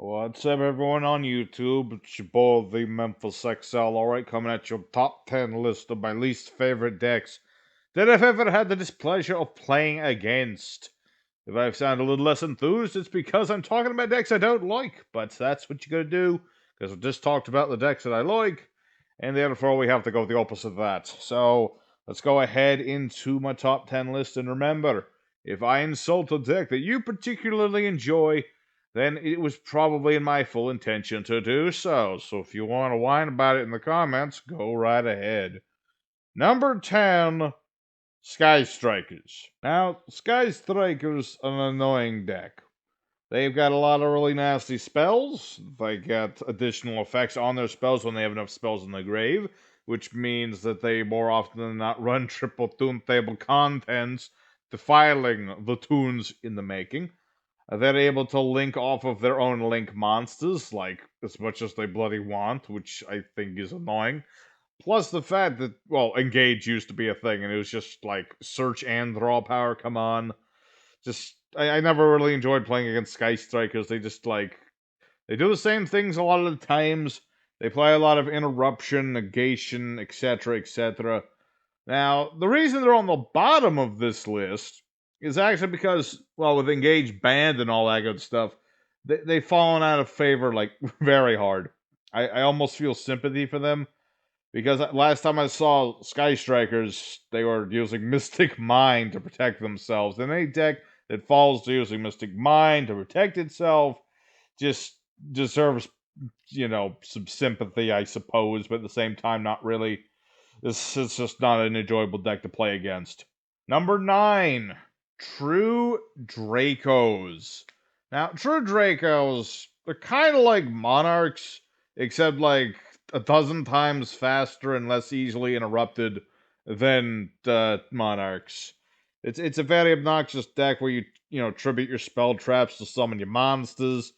What's up, everyone on YouTube? It's your boy, the Memphis XL, alright, coming at your top 10 list of my least favorite decks that I've ever had the displeasure of playing against. If I've sounded a little less enthused, it's because I'm talking about decks I don't like, but that's what you gotta do, because I just talked about the decks that I like, and therefore we have to go with the opposite of that. So, let's go ahead into my top 10 list, and remember, if I insult a deck that you particularly enjoy, then it was probably in my full intention to do so. So if you want to whine about it in the comments, go right ahead. Number 10, Sky Strikers. Now, Sky Strikers are an annoying deck. They've got a lot of really nasty spells. They get additional effects on their spells when they have enough spells in the grave, which means that they more often than not run triple tune table contents, defiling the tunes in the making. They're able to link off of their own link monsters, like, as much as they bloody want, which I think is annoying. Plus the fact that, well, engage used to be a thing, and it was just, like, search and draw power, come on. I never really enjoyed playing against Sky Strikers. They just, like, they do the same things a lot of the times. They play a lot of interruption, negation, etc., etc. Now, the reason they're on the bottom of this list is actually because, well, with Engage banned and all that good stuff, they've fallen out of favor, like, very hard. I almost feel sympathy for them, because last time I saw Sky Strikers, they were using Mystic Mind to protect themselves. And any deck that falls to using Mystic Mind to protect itself just deserves, some sympathy, I suppose, but at the same time, not really. This is just not an enjoyable deck to play against. Number 9, True Dracos. Now, True Dracos, they're kind of like Monarchs, except like a dozen times faster and less easily interrupted than Monarchs. It's a very obnoxious deck where you tribute your spell traps to summon your monsters.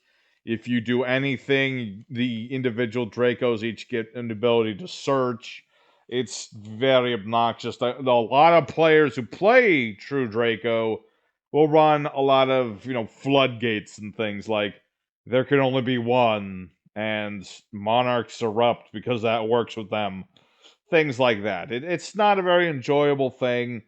If you do anything, the individual Dracos each get an ability to search. It's very obnoxious. A lot of players who play True Draco will run a lot of, floodgates and things like there can only be one, and monarchs erupt because that works with them. Things like that. It's not a very enjoyable thing.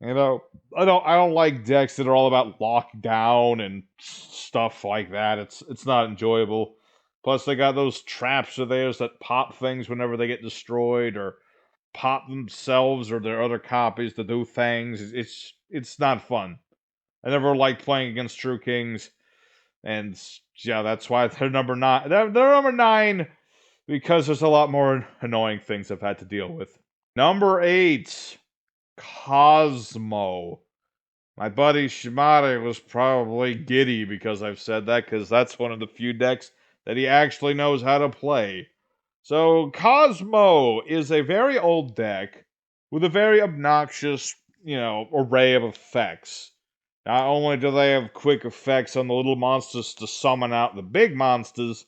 I don't like decks that are all about lockdown and stuff like that. It's not enjoyable. Plus, they got those traps of theirs that pop things whenever they get destroyed, or pop themselves or their other copies to do things. It's not fun. I never liked playing against True Kings, and yeah, that's why they're number 9. They're number 9 because there's a lot more annoying things I've had to deal with. Number 8, Cosmo. My buddy Shimada was probably giddy because I've said that, because that's one of the few decks that he actually knows how to play. So, Cosmo is a very old deck with a very obnoxious, array of effects. Not only do they have quick effects on the little monsters to summon out the big monsters,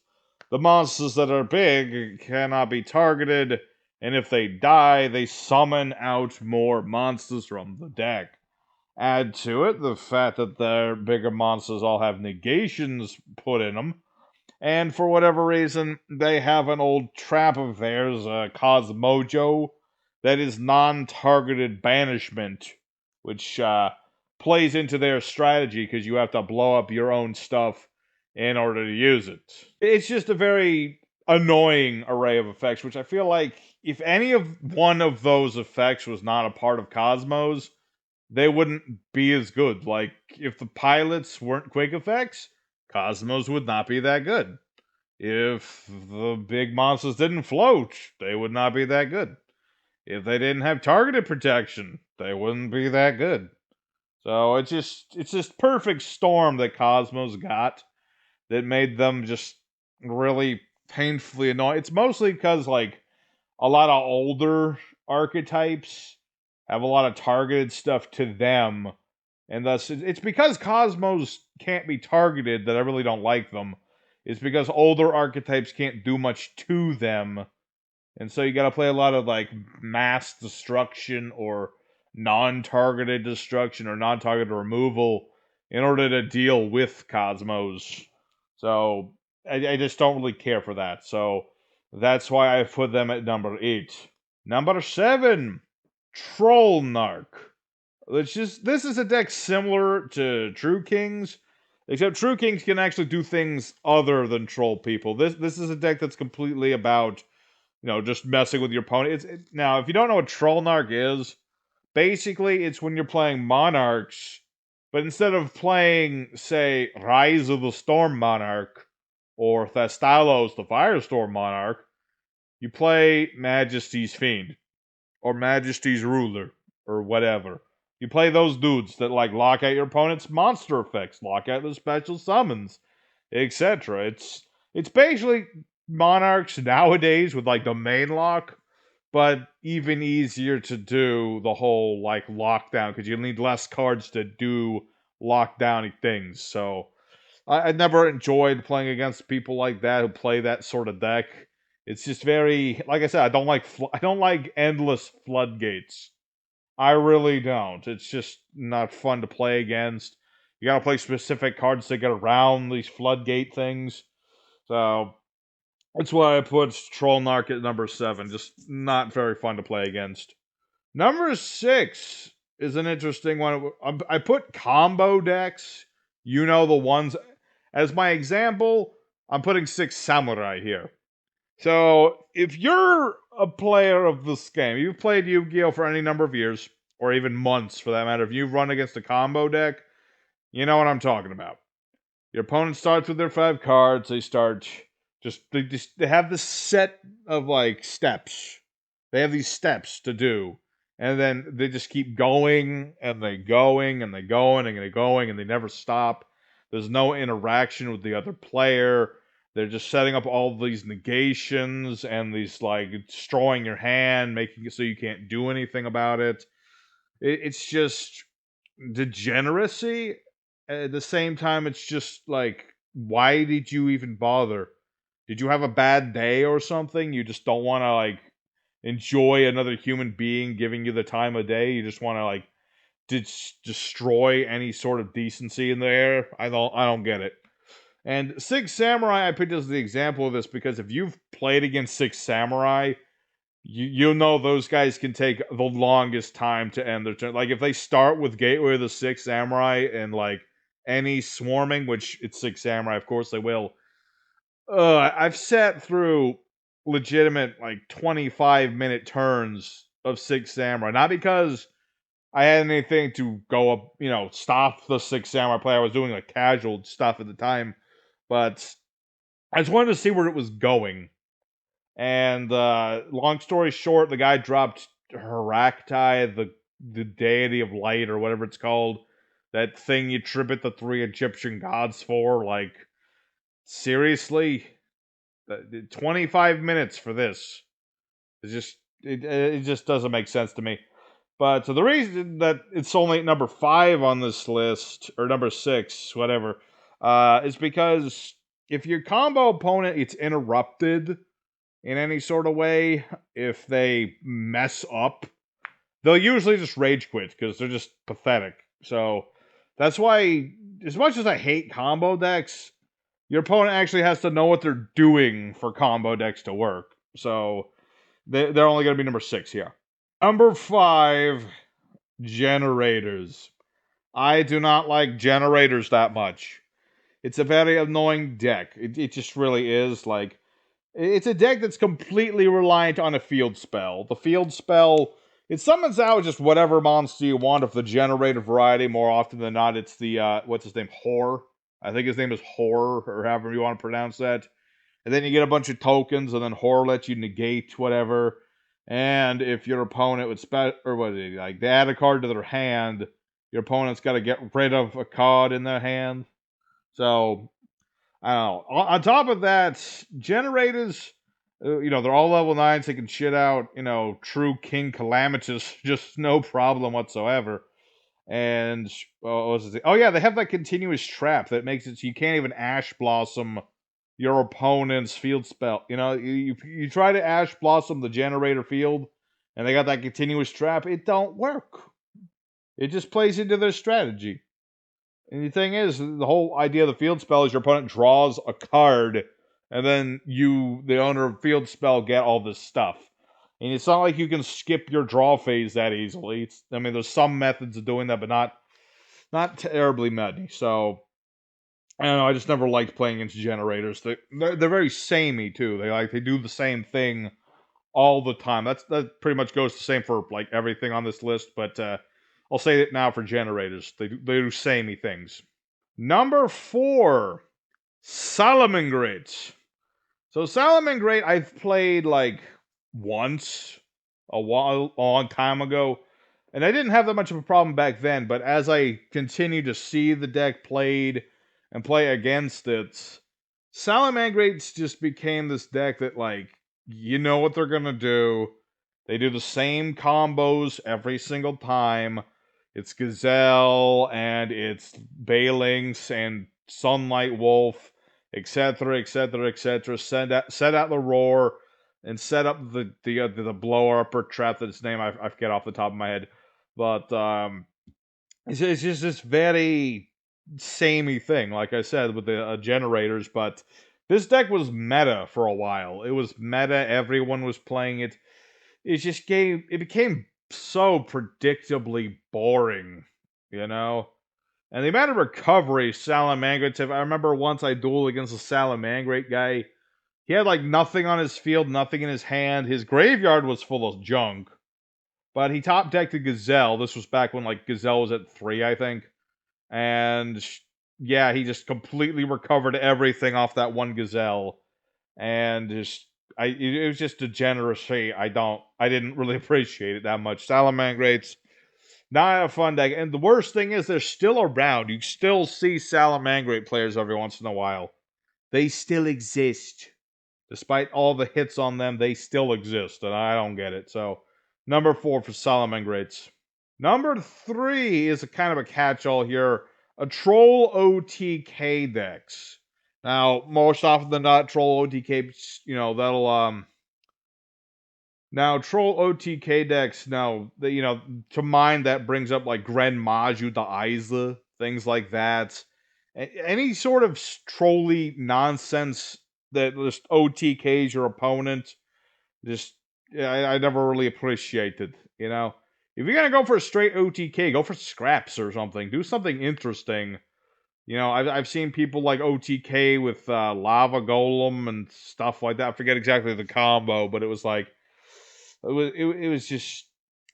the monsters that are big cannot be targeted, and if they die, they summon out more monsters from the deck. Add to it the fact that their bigger monsters all have negations put in them, and for whatever reason, they have an old trap of theirs, Cosmojo, that is non-targeted banishment, which plays into their strategy because you have to blow up your own stuff in order to use it. It's just a very annoying array of effects, which I feel like if any of one of those effects was not a part of Cosmos, they wouldn't be as good. Like, if the pilots weren't quick effects, Cosmos would not be that good. If the big monsters didn't float, they would not be that good. If they didn't have targeted protection, they wouldn't be that good. So it's just perfect storm that Cosmos got that made them just really painfully annoying. It's mostly because, like, a lot of older archetypes have a lot of targeted stuff to them, and thus it's because Cosmos can't be targeted that I really don't like them. It's because older archetypes can't do much to them, and so you gotta play a lot of, like, mass destruction or non-targeted destruction or non-targeted removal in order to deal with Cosmos. So I just don't really care for that. So that's why I put them at number 8. Number 7, Trollarc. This is a deck similar to True Kings, except True Kings can actually do things other than troll people. This is a deck that's completely about just messing with your opponent. Now, if you don't know what Trollarc is, basically it's when you're playing Monarchs, but instead of playing, say, Rise of the Storm Monarch or Thestalos the Firestorm Monarch, you play Majesty's Fiend or Majesty's Ruler or whatever. You play those dudes that like lock out your opponent's monster effects, lock out the special summons, etc. It's basically Monarchs nowadays with like the main lock, but even easier to do the whole like lockdown because you need less cards to do lockdowny things. So I never enjoyed playing against people like that who play that sort of deck. It's just very, like I said, I don't like endless floodgates. I really don't. It's just not fun to play against. You gotta play specific cards to get around these floodgate things. So that's why I put Trollnark at number 7. Just not very fun to play against. Number 6 is an interesting one. I put combo decks. You know the ones. As my example, I'm putting 6 Samurai here. So, if you're a player of this game, you've played Yu-Gi-Oh! For any number of years, or even months for that matter, if you've run against a combo deck, you know what I'm talking about. Your opponent starts with their 5 cards, they have this set of like steps. They have these steps to do. And then they just keep going and they going and they going and they going and they never stop. There's no interaction with the other player. They're just setting up all these negations and these like destroying your hand, making it so you can't do anything about it. It's just degeneracy. At the same time, it's just like, why did you even bother? Did you have a bad day or something? You just don't want to like enjoy another human being giving you the time of day. You just want to like destroy any sort of decency in the air. I don't get it. And Six Samurai I picked as the example of this because if you've played against Six Samurai, you know those guys can take the longest time to end their turn. Like if they start with Gateway of the Six Samurai and like any swarming, which it's Six Samurai, of course they will. I've sat through legitimate like 25-minute turns of Six Samurai, not because I had anything to go up, stop the Six Samurai play. I was doing like casual stuff at the time, but I just wanted to see where it was going. And long story short, the guy dropped Heraktai, the deity of light, or whatever it's called. That thing you tribute the 3 Egyptian gods for. Like, seriously? 25 minutes for this. It just doesn't make sense to me. But so the reason that it's only at number 5 on this list, or number 6, whatever, is because if your combo opponent gets interrupted in any sort of way, if they mess up, they'll usually just rage quit because they're just pathetic. So that's why, as much as I hate combo decks, your opponent actually has to know what they're doing for combo decks to work. So they're only going to be number 6 here. Number 5, generators. I do not like generators that much. It's a very annoying deck. It just really is. Like, it's a deck that's completely reliant on a field spell. The field spell, it summons out just whatever monster you want of the generator variety. More often than not, it's the, what's his name? Hor. I think his name is Hor, or however you want to pronounce that. And then you get a bunch of tokens, and then Hor lets you negate whatever. And if your opponent would or what is it, like, they add a card to their hand, your opponent's got to get rid of a card in their hand. So, I don't know. On top of that, generators, they're all level 9s. They can shit out, true King Calamitous, just no problem whatsoever. And, oh yeah, they have that continuous trap that makes it so you can't even Ash Blossom your opponent's field spell. You try to Ash Blossom the generator field, and they got that continuous trap. It don't work. It just plays into their strategy. And the thing is, the whole idea of the field spell is your opponent draws a card, and then you, the owner of field spell, get all this stuff. And it's not like you can skip your draw phase that easily. I mean, there's some methods of doing that, but not terribly many. So I don't know. I just never liked playing against generators. They're very samey too. They do the same thing all the time. That pretty much goes the same for like everything on this list. But I'll say it now for generators. They do samey things. Number 4, Salamangreat. So Salamangreat I've played like once a long time ago, and I didn't have that much of a problem back then, but as I continue to see the deck played and play against it, Salamangreats just became this deck that, like, you know what they're gonna do. They do the same combos every single time. It's Gazelle, and it's Balings, and Sunlight Wolf, etc., etc., etc. Set out the roar, and set up the blower upper trap that its name I forget off the top of my head, but it's just this very samey thing, like I said, with the generators. But this deck was meta for a while. It was meta. Everyone was playing it. It became so predictably boring, you know. And the amount of recovery Salamangreats have. I remember once I dueled against a Salamangreat guy. He had like nothing on his field, nothing in his hand. His graveyard was full of junk. But he top decked a Gazelle. This was back when like Gazelle was at 3, I think. And yeah, he just completely recovered everything off that one Gazelle. And it was just degeneracy. I didn't really appreciate it that much. Salamangreats, not a fun deck. And the worst thing is they're still around. You still see Salamangreat players every once in a while. They still exist. Despite all the hits on them, they still exist, and I don't get it. So, number 4 for Salamangreats. Number 3 is a kind of a catch-all here. A Troll OTK decks. Now, most often than not, Troll OTK, that'll now, Troll OTK decks, to mine that brings up like Gren Maju, the Isla, things like that. Any sort of trolly nonsense that just OTKs your opponent, just, yeah, I never really appreciated, you know? If you're gonna go for a straight OTK, go for scraps or something. Do something interesting. You know, I've seen people like OTK with Lava Golem and stuff like that. I forget exactly the combo, but it was like, it was just,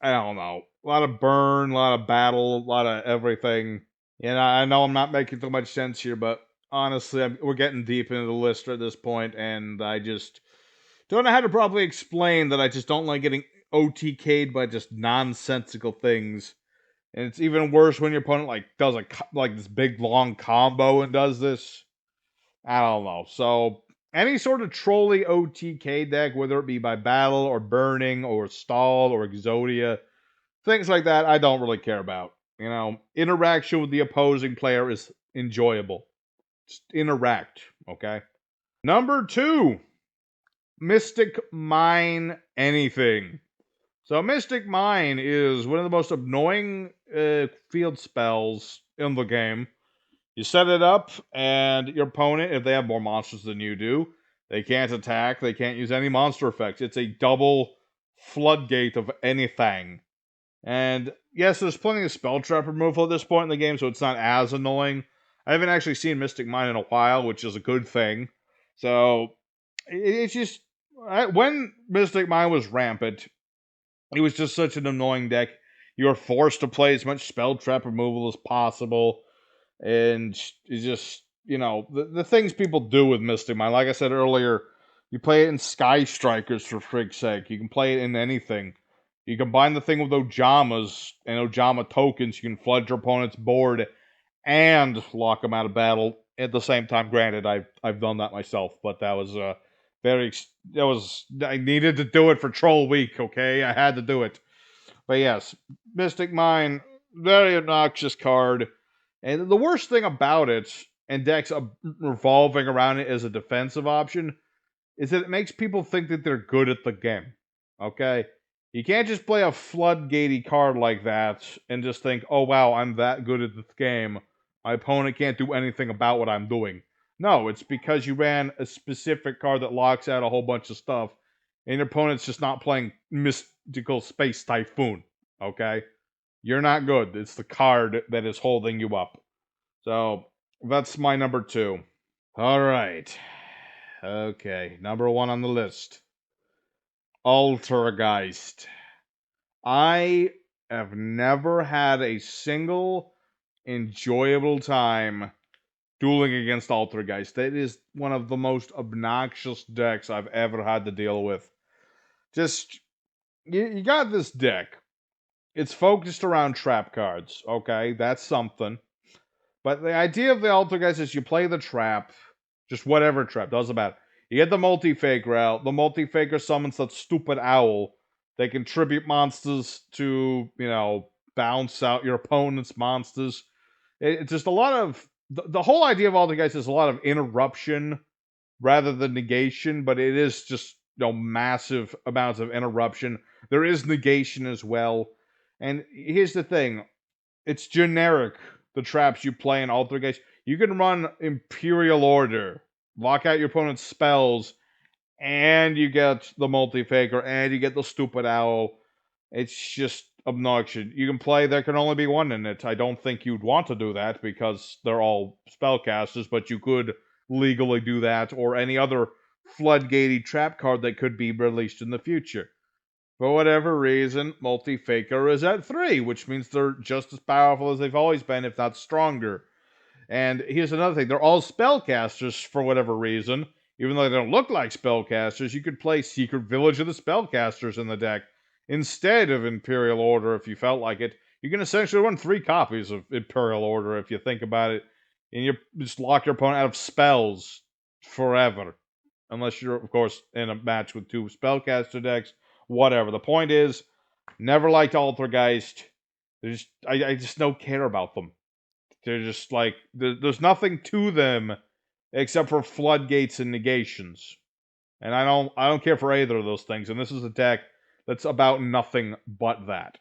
I don't know, a lot of burn, a lot of battle, a lot of everything. And I know I'm not making too much sense here, but honestly, we're getting deep into the list at this point, and I just don't know how to properly explain that I just don't like getting OTK'd by just nonsensical things. And it's even worse when your opponent like does like this big long combo and does this. I don't know. So any sort of trolley OTK deck, whether it be by battle or burning or stall or Exodia, things like that, I don't really care about. You know, interaction with the opposing player is enjoyable. Just interact, okay? Number 2, Mystic Mine anything. So Mystic Mine is one of the most annoying field spells in the game. You set it up, and your opponent, if they have more monsters than you do, they can't attack, they can't use any monster effects. It's a double floodgate of anything. And yes, there's plenty of spell trap removal at this point in the game, so it's not as annoying. I haven't actually seen Mystic Mine in a while, which is a good thing. So, it's just, when Mystic Mine was rampant, it was just such an annoying deck. You were forced to play as much spell trap removal as possible. And it's just, the things people do with Mystic Mine. Like I said earlier, you play it in Sky Strikers for frig's sake. You can play it in anything. You combine the thing with Ojamas and Ojama tokens. You can flood your opponent's board and lock them out of battle at the same time. Granted, I've done that myself, but that was I needed to do it for Troll Week. Okay, I had to do it. But yes, Mystic Mine, very obnoxious card. And the worst thing about it, and decks revolving around it as a defensive option, is that it makes people think that they're good at the game. Okay? You can't just play a floodgatey card like that and just think, oh wow, I'm that good at this game. my opponent can't do anything about what I'm doing. No, it's because you ran a specific card that locks out a whole bunch of stuff, and your opponent's just not playing Mystical Space Typhoon, okay? You're not good. It's the card that is holding you up. So, that's my number 2. Alright. Okay, number 1 on the list. Altergeist. I have never had a single enjoyable time dueling against Altergeist. That is one of the most obnoxious decks I've ever had to deal with. Just, you got this deck. It's focused around trap cards, okay? That's something. But the idea of the Altergeist is you play the trap, just whatever trap, doesn't matter. You get the multi-faker out. The multi-faker summons that stupid owl. They contribute monsters to, bounce out your opponent's monsters. It's just a lot of... The whole idea of Altergeist is a lot of interruption rather than negation, but it is just, massive amounts of interruption. There is negation as well. And here's the thing. It's generic, the traps you play in Altergeist. You can run Imperial Order, lock out your opponent's spells, and you get the multi-faker, and you get the stupid owl. It's just obnoxious. You can play, there can only be one in it. I don't think you'd want to do that, because they're all spellcasters, but you could legally do that, or any other floodgatey trap card that could be released in the future. For whatever reason, multi-faker is at 3, which means they're just as powerful as they've always been, if not stronger. And here's another thing. They're all spellcasters for whatever reason. Even though they don't look like spellcasters, you could play Secret Village of the Spellcasters in the deck instead of Imperial Order if you felt like it. You can essentially run 3 copies of Imperial Order if you think about it. And you just lock your opponent out of spells forever. Unless you're, of course, in a match with 2 spellcaster decks. Whatever. The point is, never liked Altergeist. I just don't care about them. They're just like, there's nothing to them except for floodgates and negations. And I don't care for either of those things. And this is a deck that's about nothing but that.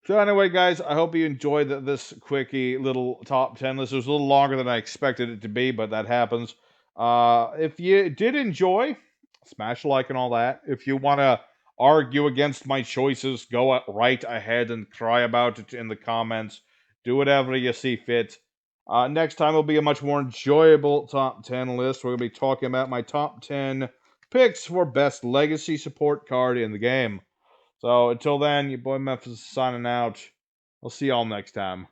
So anyway, guys, I hope you enjoyed this quickie little top 10 list. It was a little longer than I expected it to be, but that happens. If you did enjoy, smash a like and all that. If you want to argue against my choices, go right ahead and cry about it in the comments. Do whatever you see fit. Next time will be a much more enjoyable top 10 list. We're going to be talking about my top 10 picks for best legacy support card in the game. So until then, your boy Memphis is signing out. I'll see y'all next time.